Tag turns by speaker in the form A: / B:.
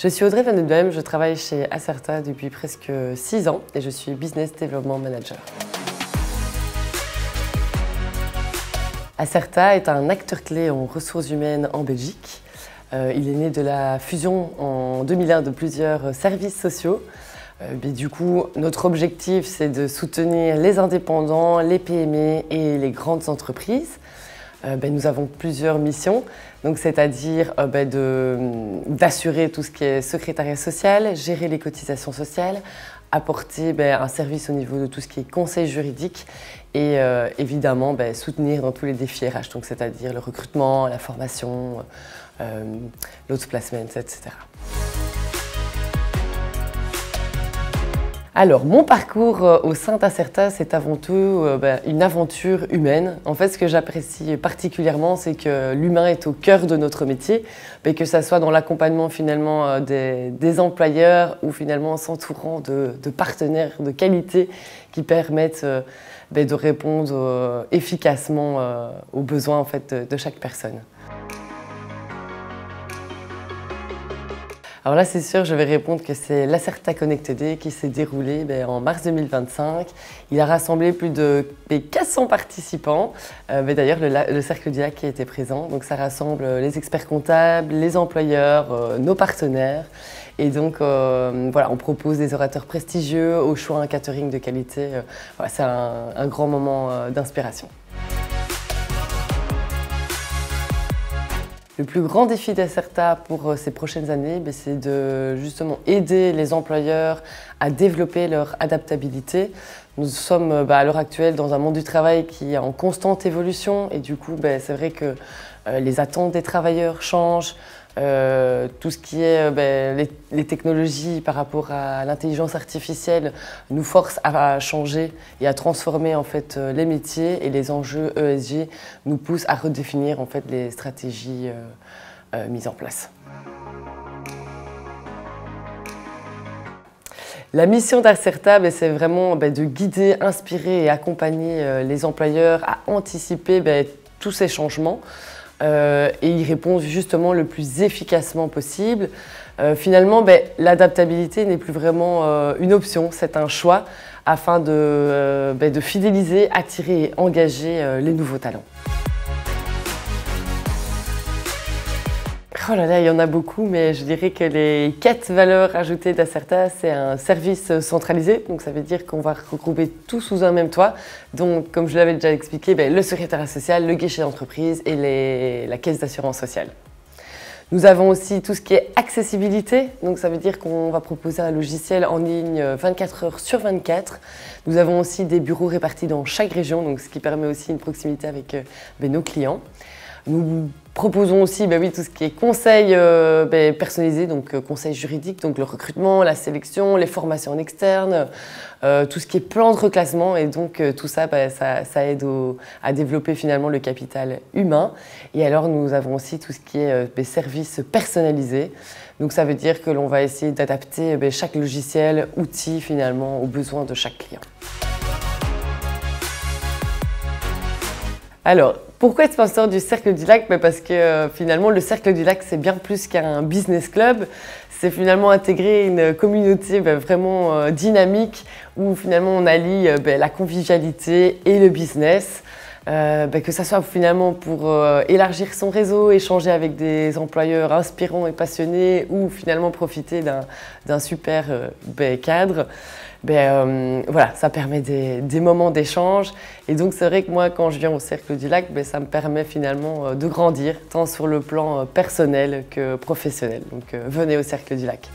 A: Je suis Audrey Van Den Boehm, je travaille chez Acerta depuis presque 6 ans et je suis Business Development Manager. Acerta est un acteur clé en ressources humaines en Belgique. Il est né de la fusion en 2001 de plusieurs services sociaux. Du coup, notre objectif, c'est de soutenir les indépendants, les PME et les grandes entreprises. Nous avons plusieurs missions, c'est-à-dire d'assurer tout ce qui est secrétariat social, gérer les cotisations sociales, apporter un service au niveau de tout ce qui est conseil juridique et évidemment soutenir dans tous les défis RH, c'est-à-dire le recrutement, la formation, l'outplacement, etc. Alors, mon parcours au sein d'Acerta, c'est avant tout une aventure humaine. En fait, ce que j'apprécie particulièrement, c'est que l'humain est au cœur de notre métier, que ce soit dans l'accompagnement finalement des employeurs ou finalement s'entourant de partenaires de qualité qui permettent de répondre efficacement aux besoins en fait, de chaque personne. Alors là, c'est sûr, je vais répondre que c'est l'Acerta Connect Day qui s'est déroulé en mars 2025. Il a rassemblé plus de 400 participants. D'ailleurs, le Cercle du Lac qui était présent. Donc ça rassemble les experts comptables, les employeurs, nos partenaires. Et donc, voilà, on propose des orateurs prestigieux, au choix un catering de qualité. Voilà, c'est un grand moment d'inspiration. Le plus grand défi d'Acerta pour ces prochaines années, c'est de justement aider les employeurs à développer leur adaptabilité. Nous sommes à l'heure actuelle dans un monde du travail qui est en constante évolution et du coup, c'est vrai que les attentes des travailleurs changent. Tout ce qui est les technologies par rapport à l'intelligence artificielle nous forcent à changer et à transformer en fait les métiers et les enjeux ESG nous poussent à redéfinir en fait les stratégies mises en place. La mission d'Acerta, c'est vraiment de guider, inspirer et accompagner les employeurs à anticiper tous ces changements. Et y répondre justement le plus efficacement possible. Finalement, l'adaptabilité n'est plus vraiment une option, c'est un choix afin de fidéliser, attirer et engager les nouveaux talents. Oh là là, il y en a beaucoup, mais je dirais que les 4 valeurs ajoutées d'Acerta, c'est un service centralisé, donc ça veut dire qu'on va regrouper tout sous un même toit. Donc, comme je l'avais déjà expliqué, le secrétariat social, le guichet d'entreprise et la caisse d'assurance sociale. Nous avons aussi tout ce qui est accessibilité, donc ça veut dire qu'on va proposer un logiciel en ligne 24 heures sur 24. Nous avons aussi des bureaux répartis dans chaque région, donc ce qui permet aussi une proximité avec nos clients. Nous proposons aussi tout ce qui est conseil personnalisé, donc conseil juridique, donc le recrutement, la sélection, les formations en externe, tout ce qui est plan de reclassement et donc tout ça, ça aide à développer finalement le capital humain. Et alors nous avons aussi tout ce qui est services personnalisés, donc ça veut dire que l'on va essayer d'adapter chaque logiciel, outil finalement aux besoins de chaque client. Alors, pourquoi être sponsor du Cercle du Lac? Parce que finalement, le Cercle du Lac, c'est bien plus qu'un business club. C'est finalement intégrer une communauté vraiment dynamique où finalement on allie la convivialité et le business. Que ça soit finalement pour élargir son réseau, échanger avec des employeurs inspirants et passionnés ou finalement profiter d'un super cadre. Voilà, ça permet des moments d'échange et donc c'est vrai que moi quand je viens au Cercle du Lac, ça me permet finalement de grandir tant sur le plan personnel que professionnel. Donc venez au Cercle du Lac.